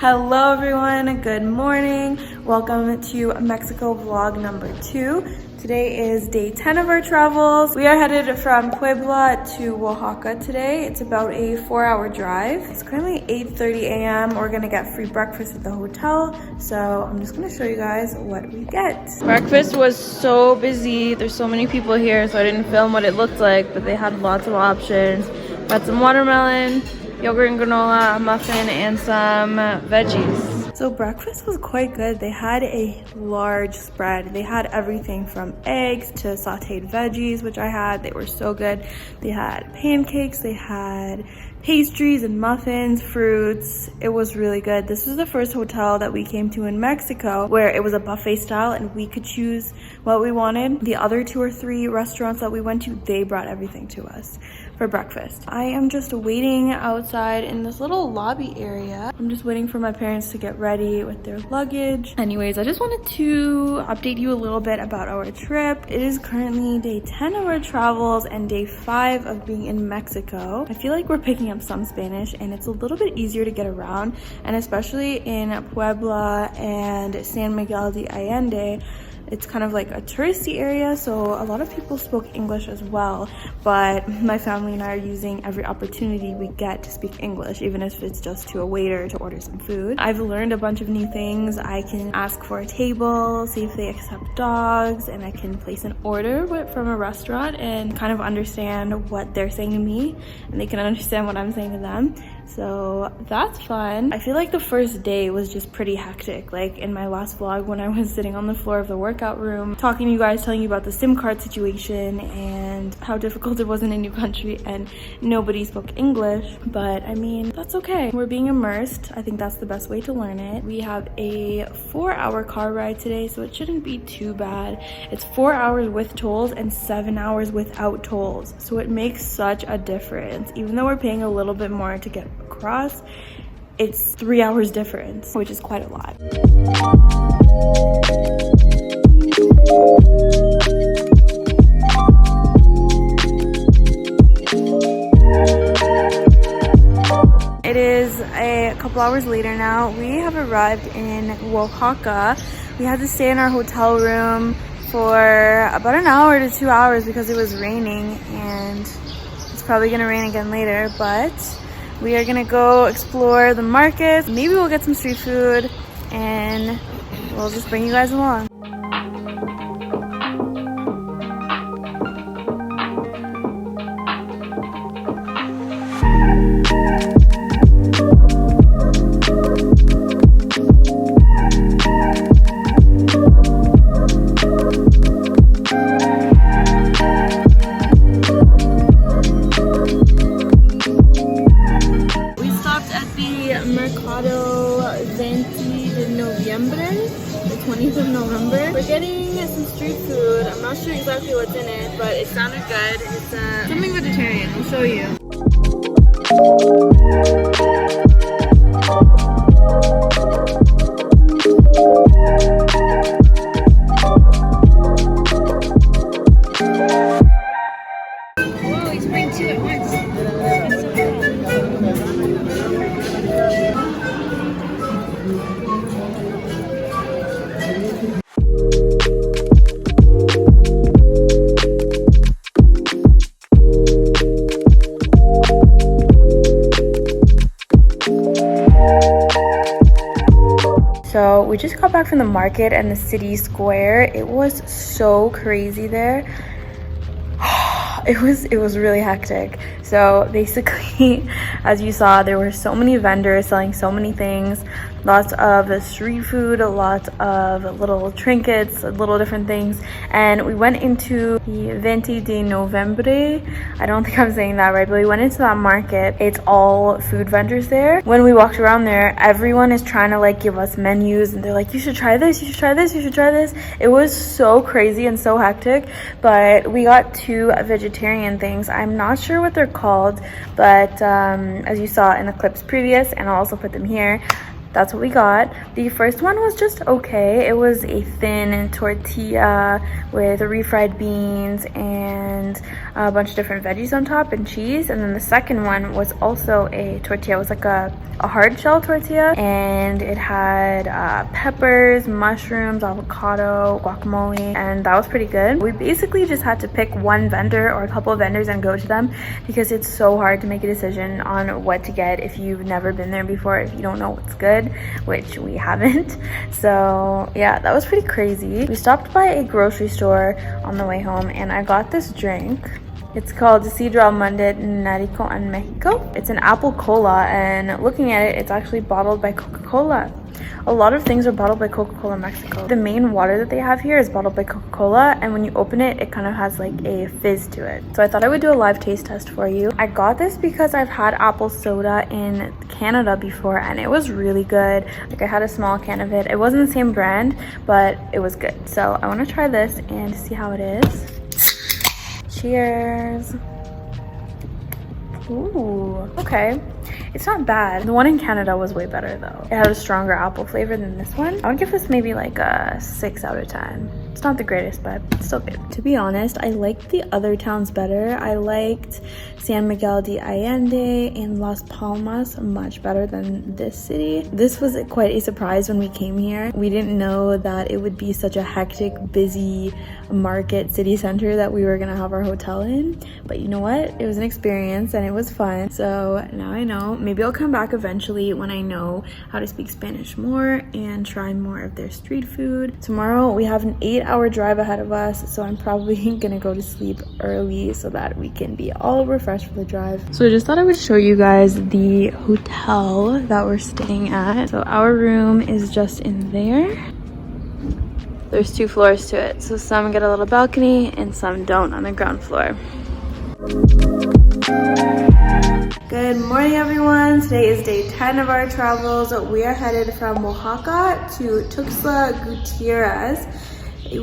Hello everyone, good morning. Welcome to Mexico vlog number 2. Today is day 10 of our travels. We are headed from Puebla to Oaxaca today. It's about a 4-hour drive. It's currently 8:30 a.m. We're gonna get free breakfast at the hotel. So I'm just gonna show you guys what we get. Breakfast was so busy. There's so many people here, so I didn't film what it looked like, but they had lots of options. Got some watermelon, yogurt and granola, a muffin, and some veggies. So breakfast was quite good. They had a large spread. They had everything from eggs to sauteed veggies, which I had. They were so good. They had pancakes, they had pastries and muffins, fruits. It was really good. This was the first hotel that we came to in Mexico where it was a buffet style and we could choose what we wanted. The other 2 or 3 restaurants that we went to, they brought everything to us for breakfast. I am just waiting outside in this little lobby area. I'm just waiting for my parents to get ready with their luggage. Anyways, I just wanted to update you a little bit about our trip. It is currently day 10 of our travels and day 5 of being in Mexico. I feel like we're picking up some Spanish and it's a little bit easier to get around, and especially in Puebla and San Miguel de Allende. It's kind of like a touristy area, so a lot of people spoke English as well, but my family and I are using every opportunity we get to speak English, even if it's just to a waiter to order some food. I've learned a bunch of new things. I can ask for a table, see if they accept dogs, and I can place an order from a restaurant and kind of understand what they're saying to me, and they can understand what I'm saying to them. So that's fun. I feel like the first day was just pretty hectic. Like in my last vlog when I was sitting on the floor of the workout room talking to you guys, telling you about the SIM card situation and how difficult it was in a new country and nobody spoke English. But I mean, that's okay. We're being immersed. I think that's the best way to learn it. We have a 4-hour car ride today, so it shouldn't be too bad. It's 4 hours with tolls and 7 hours without tolls. So it makes such a difference. Even though we're paying a little bit more to get across, it's 3 hours difference, which is quite a lot. It is a couple hours later now. We have arrived in Oaxaca. We had to stay in our hotel room for about an hour to 2 hours because it was raining, and it's probably gonna rain again later, but we are gonna go explore the markets. Maybe we'll get some street food and we'll just bring you guys along. The 20th of November. We're getting some street food. I'm not sure exactly what's in it, but it sounded good. It's something vegetarian. I'll show you. Whoa, he's bringing 2 at once. So we just got back from the market and the city square. It was so crazy there. It was really hectic. So basically, as you saw, there were so many vendors selling so many things. Lots of street food, lots of little trinkets, little different things. And we went into the 20 de Novembre. I don't think I'm saying that right, but we went into that market. It's all food vendors there. When we walked around there, everyone is trying to like give us menus and they're like, you should try this, you should try this, you should try this. It was so crazy and so hectic, but we got 2 vegetarian things. I'm not sure what they're called, but as you saw in the clips previous, and I'll also put them here, that's what we got. The first one was just okay. It was a thin tortilla with refried beans and a bunch of different veggies on top and cheese. And then the second one was also a tortilla. It was like a hard shell tortilla, and it had peppers, mushrooms, avocado, guacamole, and that was pretty good. We basically just had to pick one vendor or a couple of vendors and go to them, because it's so hard to make a decision on what to get if you've never been there before, if you don't know what's good, which we haven't. So yeah, that was pretty crazy. We stopped by a grocery store on the way home, and I got this drink. It's called Sidra Almonded Narico en Mexico. It's an apple cola, and looking at it, it's actually bottled by Coca-Cola. A lot of things are bottled by Coca-Cola Mexico. The main water that they have here is bottled by Coca-Cola, and when you open it, it kind of has like a fizz to it. So I thought I would do a live taste test for you. I got this because I've had apple soda in Canada before, and it was really good. Like, I had a small can of it. It wasn't the same brand, but it was good. So I want to try this and see how it is. Cheers. Ooh, okay. It's not bad. The one in Canada was way better though. It had a stronger apple flavor than this one. I would give this maybe like a 6 out of 10. It's not the greatest, but it's still good. To be honest, I liked the other towns better. I liked San Miguel de Allende and Las Palmas much better than this city. This was quite a surprise when we came here. We didn't know that it would be such a hectic, busy market city center that we were gonna have our hotel in. But you know what? It was an experience and it was fun. So now I know. Maybe I'll come back eventually when I know how to speak Spanish more and try more of their street food. Tomorrow we have an 8-hour drive ahead of us, so I'm probably gonna go to sleep early so that we can be all refreshed for the drive. So I just thought I would show you guys the hotel that we're staying at. So our room is just in there. There's 2 floors to it, so some get a little balcony and some don't on the ground floor. Good morning, everyone. Today is day 10 of our travels. We are headed from Oaxaca to Tuxtla Gutiérrez.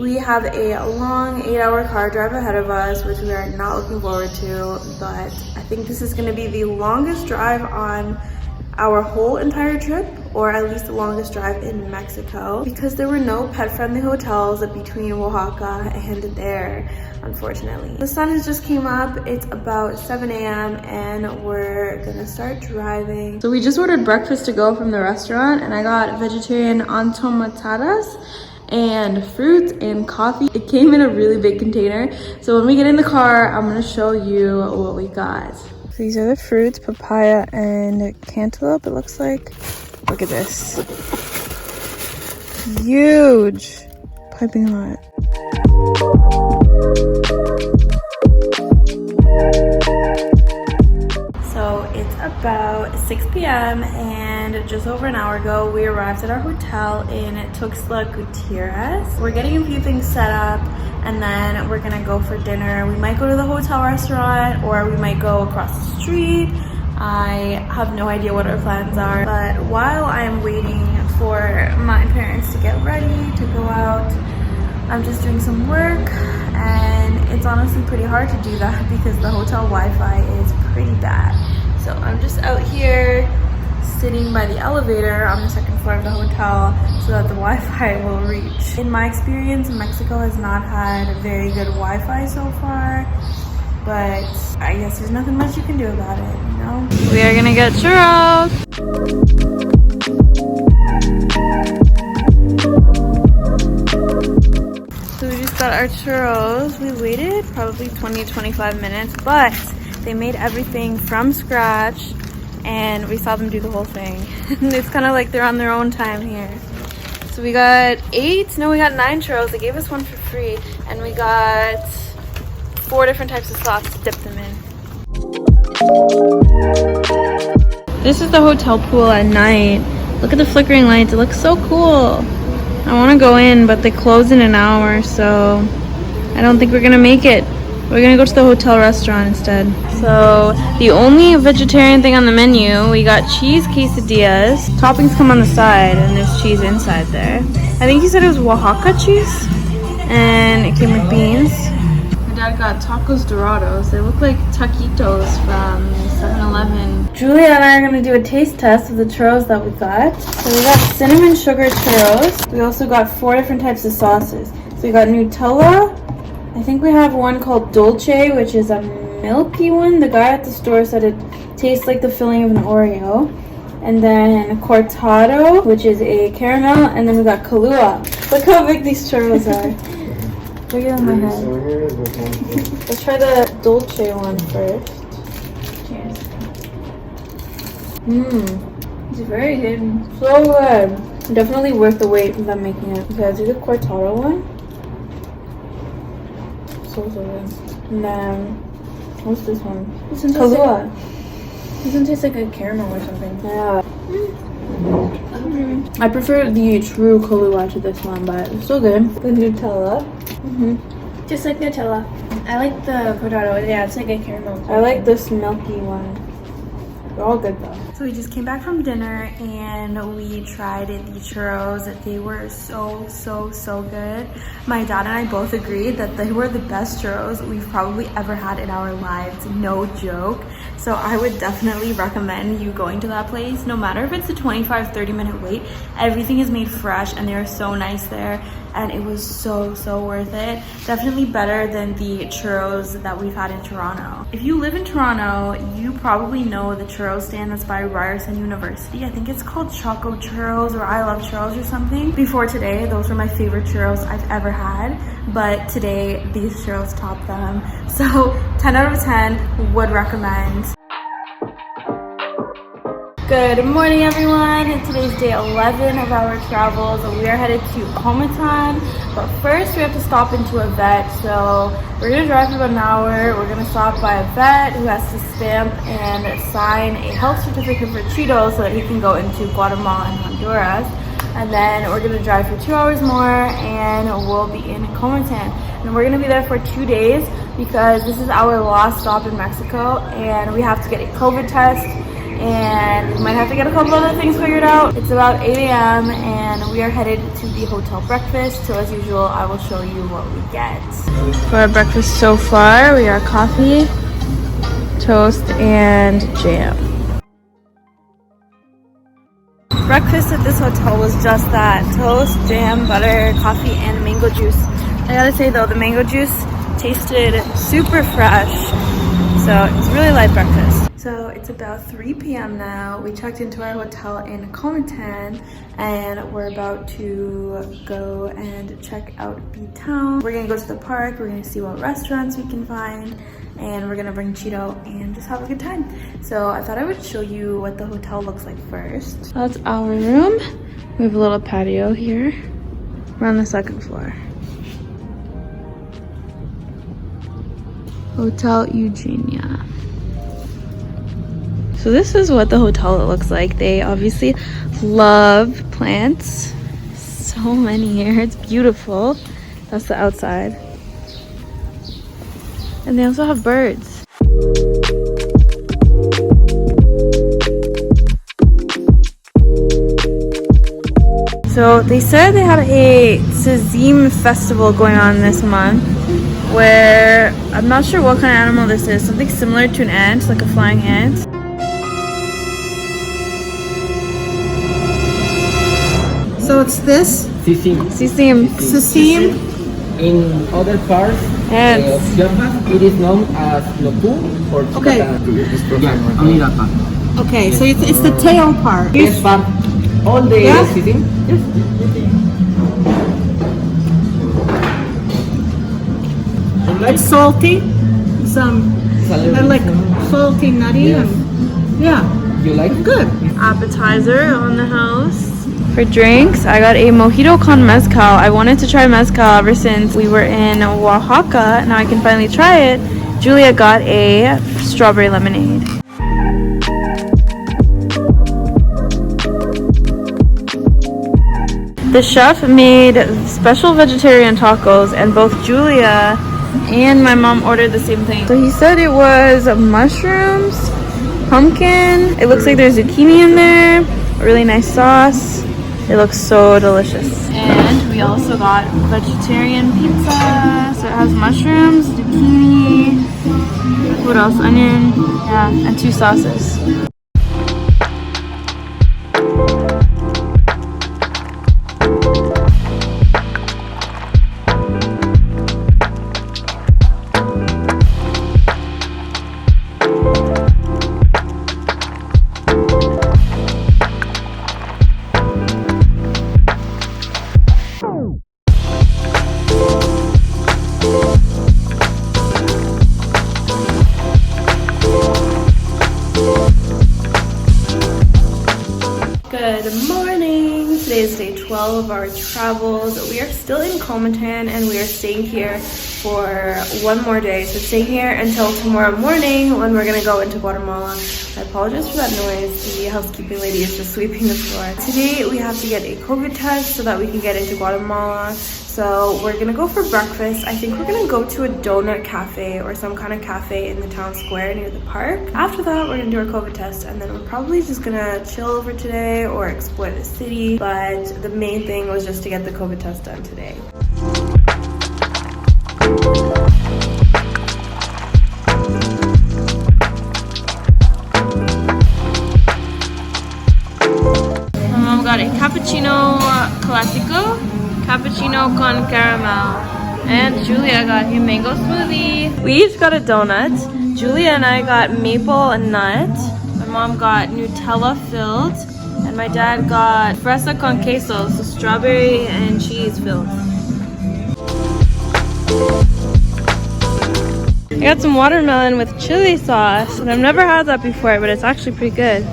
We have a long 8-hour car drive ahead of us, which we are not looking forward to, but I think this is going to be the longest drive on our whole entire trip, or at least the longest drive in Mexico, because there were no pet-friendly hotels between Oaxaca and there, unfortunately. The sun has just came up. It's about 7 a.m. and we're gonna start driving. So we just ordered breakfast to go from the restaurant, and I got vegetarian entomatadas and fruit and coffee. It came in a really big container, so when we get in the car, I'm gonna show you what we got. These are the fruits, papaya and cantaloupe, it looks like. Look at this. Huge. Piping hot. So it's about 6 p.m. and just over an hour ago, we arrived at our hotel in Tuxtla Gutiérrez. We're getting a few things set up, and then we're gonna go for dinner. We might go to the hotel restaurant, or we might go across the street. I have no idea what our plans are, but while I'm waiting for my parents to get ready to go out, I'm just doing some work, and it's honestly pretty hard to do that because the hotel Wi-Fi is pretty bad. So I'm just out here sitting by the elevator on the 2nd floor of the hotel so that the Wi-Fi will reach. In my experience, Mexico has not had very good Wi-Fi so far, but I guess there's nothing much you can do about it, you know? We are gonna get churros! So we just got our churros. We waited probably 20-25 minutes, but they made everything from scratch, and we saw them do the whole thing. It's kind of like they're on their own time here. So we got 9 churros. They gave us one for free, and we got 4 different types of sauce to dip them in. This is the hotel pool at night. Look at the flickering lights. It looks so cool. I want to go in, but they close in an hour, so I don't think we're gonna make it. We're gonna go to the hotel restaurant instead. So the only vegetarian thing on the menu, we got cheese quesadillas. Toppings come on the side, and there's cheese inside there. I think he said it was Oaxaca cheese, and it came with beans. My dad got tacos dorados. They look like taquitos from 7-Eleven. Julia and I are going to do a taste test of the churros that we got. So we got cinnamon sugar churros. We also got 4 different types of sauces. So we got Nutella. I think we have one called Dolce, which is a milky one. The guy at the store said it tastes like the filling of an Oreo. And then Cortado, which is a caramel. And then we got Kahlua. Look how big these churros are. Look at my head. Let's try the Dolce one first. Cheers. It's very good. So good. Definitely worth the wait of them making it. Okay, let's do the Cortado one. So good. And then, what's this one? Kahlua. This one tastes like a caramel or something. Yeah. I prefer the true Kahlua to this one, but it's so good. The Nutella. Just like Nutella. I like the Cortado. Yeah, it's like a caramel. I like this milky one. They're all good though. So we just came back from dinner and we tried the churros. They were so good. My dad and I both agreed that they were the best churros we've probably ever had in our lives. No joke. So I would definitely recommend you going to that place. No matter if it's a 25-30 minute wait, everything is made fresh and they're so nice there. And it was so worth it. Definitely better than the churros that we've had in Toronto. If you live in Toronto, you probably know the churro stand that's by Ryerson University. I think it's called Choco Churros or I Love Churros or something. Before today, those were my favorite churros I've ever had. But today, these churros top them. So 10 out of 10 would recommend. Good morning, everyone. Today's day 11 of our travels. We are headed to Comitán, but first we have to stop into a vet. So we're gonna drive for about an hour. We're gonna stop by a vet who has to stamp and sign a health certificate for Cheeto so that he can go into Guatemala and Honduras. And then we're gonna drive for 2 hours more and we'll be in Comitán. And we're gonna be there for 2 days because this is our last stop in Mexico and we have to get a COVID test. And we might have to get a couple other things figured out. It's about 8 a.m. and we are headed to the hotel breakfast. So as usual, I will show you what we get. For our breakfast so far, we got coffee, toast, and jam. Breakfast at this hotel was just that. Toast, jam, butter, coffee, and mango juice. I gotta say though, the mango juice tasted super fresh. So it's really light breakfast. So it's about 3 p.m. now. We checked into our hotel in Comitán and we're about to go and check out the town. We're gonna go to the park, we're gonna see what restaurants we can find, and we're gonna bring Cheeto and just have a good time. So I thought I would show you what the hotel looks like first. That's our room. We have a little patio here. We're on the 2nd floor. Hotel Eugenia. So this is what the hotel looks like. They obviously love plants. So many here. It's beautiful. That's the outside. And they also have birds. So they said they had a Sazim festival going on this month where I'm not sure what kind of animal this is. Something similar to an ant, like a flying ant. So it's this? Sisim. Sisim. In other parts of Japan, it is known as Nopu or Chikata. Okay, so it's the tail part. Yes, but all the Sisim. It's salty. They're like salty, nutty. Yes. Yeah. You like it? Good. Appetizer on the house. For drinks, I got a mojito con mezcal. I wanted to try mezcal ever since we were in Oaxaca. Now I can finally try it. Julia got a strawberry lemonade. The chef made special vegetarian tacos and both Julia and my mom ordered the same thing. So he said it was mushrooms, pumpkin. It looks like there's zucchini in there. A really nice sauce. It looks so delicious. And And we also got vegetarian pizza. So it has mushrooms, zucchini, what else? Onion, yeah, and 2 sauces. Good morning! Today is day 12 of our travels. We are still in Comitán and we are staying here for one more day. So staying here until tomorrow morning when we're gonna go into Guatemala. I apologize for that noise. The housekeeping lady is just sweeping the floor. Today we have to get a COVID test so that we can get into Guatemala. So we're gonna go for breakfast. I think we're gonna go to a donut cafe or some kind of cafe in the town square near the park. After that, we're gonna do our COVID test and then we're probably just gonna chill over today or explore the city. But the main thing was just to get the COVID test done today. My mom got a cappuccino classico. Cappuccino con caramel, and Julia got a mango smoothie. We each got a donut. Julia and I got maple and nut. My mom got Nutella filled, and my dad got fresa con queso, so strawberry and cheese filled. I got some watermelon with chili sauce, and I've never had that before, but it's actually pretty good.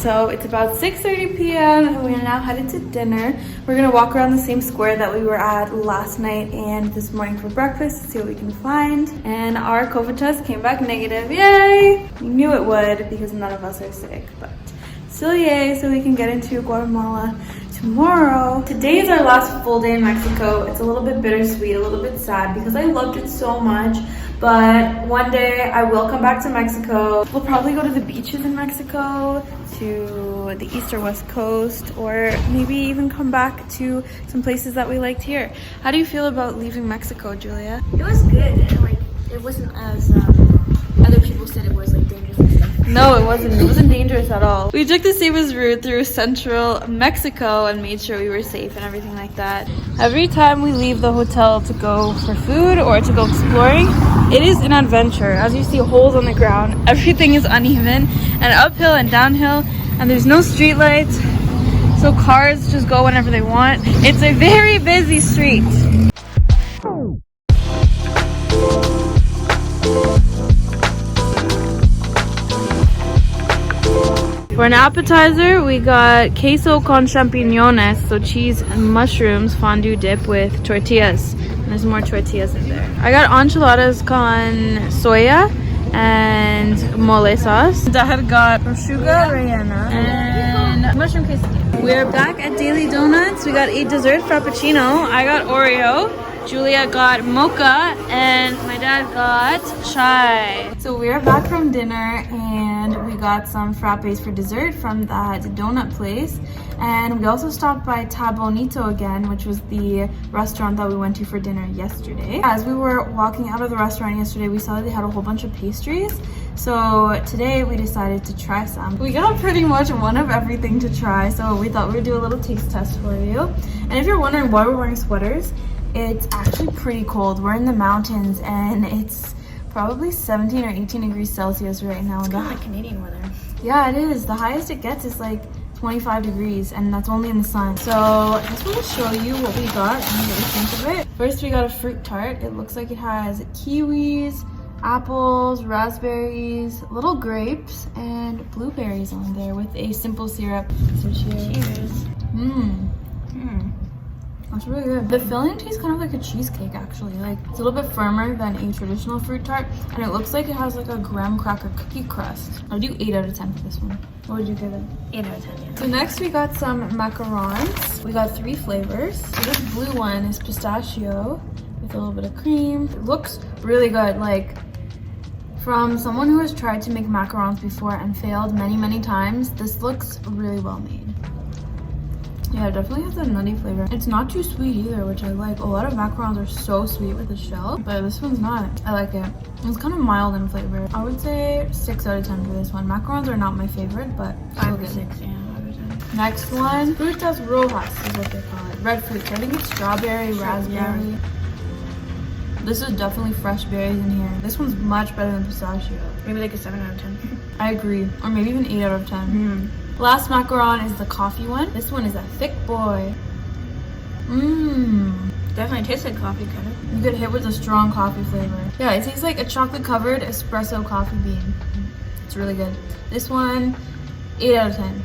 So it's about 6:30 p.m. and we are now headed to dinner. We're gonna walk around the same square that we were at last night and this morning for breakfast to see what we can find. And our COVID test came back negative. Yay! We knew it would because none of us are sick, but still yay, so we can get into Guatemala tomorrow. Today is our last full day in Mexico. It's a little bit bittersweet, a little bit sad because I loved it so much. But one day I will come back to Mexico. We'll probably go to the beaches in Mexico, to the east or west coast, or maybe even come back to some places that we liked here. How do you feel about leaving Mexico, Julia? It was good. It wasn't as other people said it was, like, dangerous and stuff. No, it wasn't. It wasn't dangerous at all. We took the safest route through central Mexico and made sure we were safe and everything like that. Every time we leave the hotel to go for food or to go exploring, it is an adventure. As you see, holes on the ground, everything is uneven and uphill and downhill, and there's no street lights, so cars just go whenever they want. It's a very busy street. For an appetizer, we got queso con champiñones, so cheese and mushrooms fondue dip with tortillas. And there's more tortillas in there. I got enchiladas con soya and mole sauce. Dad got prosciutto rellena and mushroom quesadilla. We're back at Daily Donuts. We got a dessert frappuccino. I got Oreo. Julia got mocha and my dad got chai. So we're back from dinner and we got some frappes for dessert from that donut place. And we also stopped by Bonitio again, which was the restaurant that we went to for dinner yesterday. As we were walking out of the restaurant yesterday, we saw that they had a whole bunch of pastries. So today we decided to try some. We got pretty much one of everything to try, so we thought we'd do a little taste test for you. And if you're wondering why we're wearing sweaters, it's actually pretty cold. We're in the mountains and it's probably 17 or 18 degrees Celsius right now. It's kind of like Canadian weather. Yeah, it is. The highest it gets is like 25 degrees and that's only in the sun. So I just want to show you what we got and what we think of it. First we got a fruit tart. It looks like it has kiwis, apples, raspberries, little grapes, and blueberries on there with a simple syrup. So cheers. Cheers. That's really good. The filling tastes kind of like a cheesecake actually. Like it's a little bit firmer than a traditional fruit tart, and it looks like it has like a graham cracker cookie crust. I'll do 8 out of 10 for this one. What would you give it? 8 out of 10, yeah. So next we got some macarons. We got 3 flavors. So this blue one is pistachio with a little bit of cream. It looks really good. Like from someone who has tried to make macarons before and failed many times, this looks really well made. Yeah, it definitely has a nutty flavor. It's not too sweet either, which I like. A lot of macarons are so sweet with the shell, but this one's not. I like it. It's kind of mild in flavor. I would say 6 out of 10 for this one. Macarons are not my favorite, but 5 or 6, yeah. 5 out of 10. Next one, frutas rojas is what they call it. Red fruits. I think it's strawberry, raspberry. Yeah. This is definitely fresh berries in here. This one's much better than pistachio. Maybe like a 7 out of 10. I agree. Or maybe even 8 out of 10. Last macaron is the coffee one. This one is a thick boy. Definitely tastes like coffee, kind of. You get hit with a strong coffee flavor. Yeah, it tastes like a chocolate covered espresso coffee bean. It's really good. This one, 8 out of 10.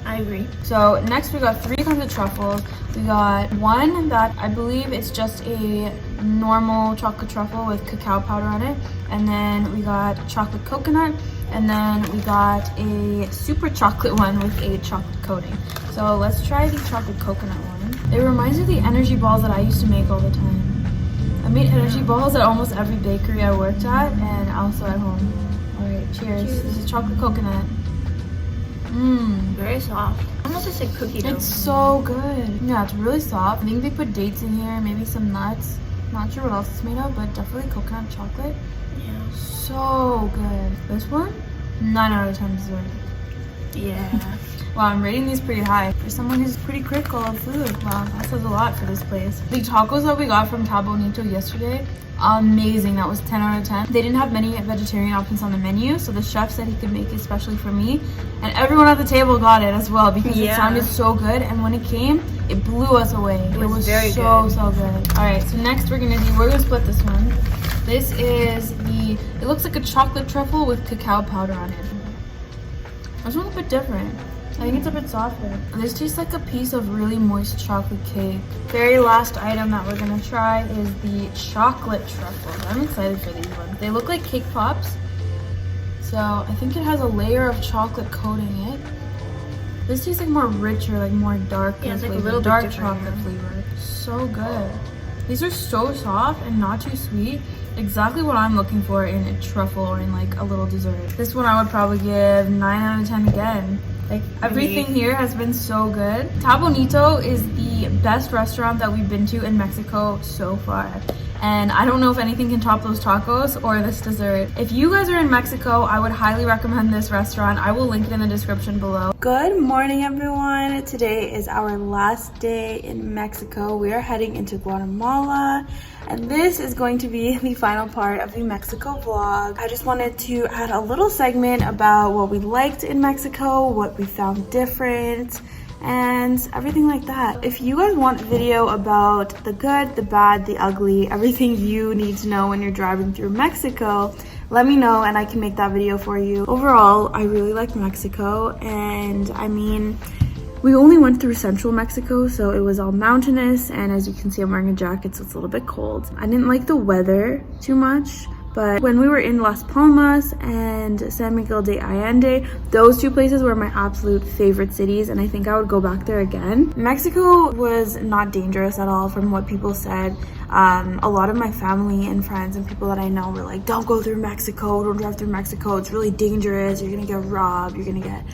I agree. So next we got 3 kinds of truffles. We got one that I believe it's just a normal chocolate truffle with cacao powder on it. And then we got chocolate coconut. And then we got a super chocolate one with a chocolate coating. So let's try the chocolate coconut one. It reminds me of the energy balls that I used to make all the time. I made energy balls at almost every bakery I worked at and also at home. All right, cheers. This is chocolate coconut. Very soft. Almost just like cookie dough. It's so good. Yeah, it's really soft. I think they put dates in here, maybe some nuts. Not sure what else it's made of, but definitely coconut chocolate. Yeah. So good. This one, 9 out of 10 dessert. Yeah. Wow, I'm rating these pretty high. For someone who's pretty critical of food, wow, that says a lot for this place. The tacos that we got from Bonitio yesterday, amazing. That was 10 out of 10. They didn't have many vegetarian options on the menu, so the chef said he could make it especially for me. And everyone at the table got it as well because it sounded so good. And when it came, it blew us away. It was very so good. so good. All right, so next we're gonna split this one. This is it looks like a chocolate truffle with cacao powder on it. This one's a bit different. I think it's a bit softer. This tastes like a piece of really moist chocolate cake. Very last item that we're gonna try is the chocolate truffles. I'm excited for these ones. They look like cake pops. So I think it has a layer of chocolate coating it. This tastes like more richer, like more dark. Yeah, it's like a flavor, little bit dark different, chocolate flavor. So good. These are so soft and not too sweet. Exactly what I'm looking for in a truffle or in like a little dessert. This one I would probably give 9 out of 10 again. Like everything here has been so good. Bonitio is the best restaurant that we've been to in Mexico so far. And I don't know if anything can top those tacos or this dessert. If you guys are in Mexico, I would highly recommend this restaurant. I will link it in the description below. Good morning, everyone. Today is our last day in Mexico. We are heading into Guatemala, and this is going to be the final part of the Mexico vlog. I just wanted to add a little segment about what we liked in Mexico, what we found different, and everything like that. If you guys want a video about the good, the bad, the ugly, everything you need to know when you're driving through Mexico, let me know and I can make that video for you. Overall, I really like Mexico, and I mean, we only went through central Mexico, so it was all mountainous, and as you can see, I'm wearing a jacket, so it's a little bit cold. I didn't like the weather too much, but when we were in Las Palmas and San Miguel de Allende, those 2 places were my absolute favorite cities, and I think I would go back there again. Mexico was not dangerous at all from what people said. A lot of my family and friends and people that I know were like, don't go through Mexico, don't drive through Mexico, it's really dangerous, you're gonna get robbed, you're gonna get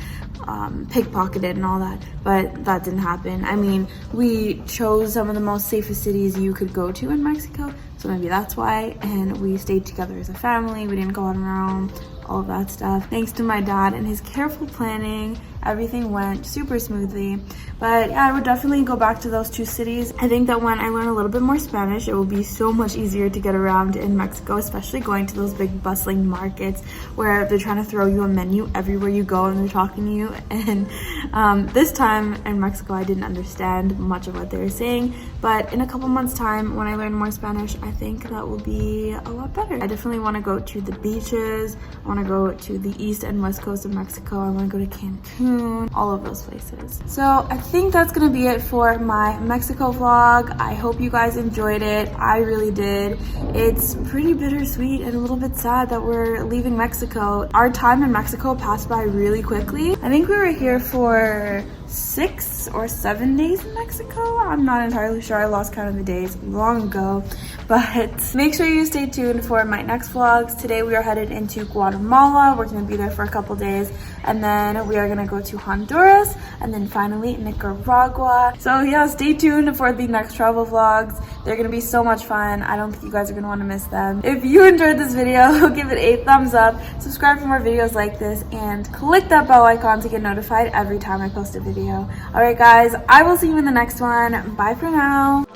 pickpocketed and all that, but that didn't happen. I mean, we chose some of the most safest cities you could go to in Mexico, so maybe that's why, and we stayed together as a family, we didn't go on our own, all of that stuff. Thanks to my dad and his careful planning, everything went super smoothly. But yeah, I would definitely go back to those 2 cities. I think that when I learn a little bit more Spanish, it will be so much easier to get around in Mexico, especially going to those big bustling markets where they're trying to throw you a menu everywhere you go and they're talking to you. And this time in Mexico, I didn't understand much of what they were saying, but in a couple months time, when I learn more Spanish, I think that will be a lot better. I definitely want to go to the beaches. I want to go to the east and west coast of Mexico. I want to go to Cancun. Cancun, all of those places. So I think that's gonna be it for my Mexico vlog. I hope you guys enjoyed it. I really did. It's pretty bittersweet and a little bit sad that we're leaving Mexico. Our time in Mexico passed by really quickly. I think we were here for 6 or 7 days in Mexico. I'm not entirely sure. I lost count of the days long ago. But make sure you stay tuned for my next vlogs. Today we are headed into Guatemala. We're gonna be there for a couple days. And then we are gonna go to Honduras. And then finally Nicaragua. So yeah, stay tuned for the next travel vlogs. They're gonna be so much fun. I don't think you guys are gonna wanna miss them. If you enjoyed this video, give it a thumbs up. Subscribe for more videos like this. And click that bell icon to get notified every time I post a video. Alright guys, I will see you in the next one. Bye for now.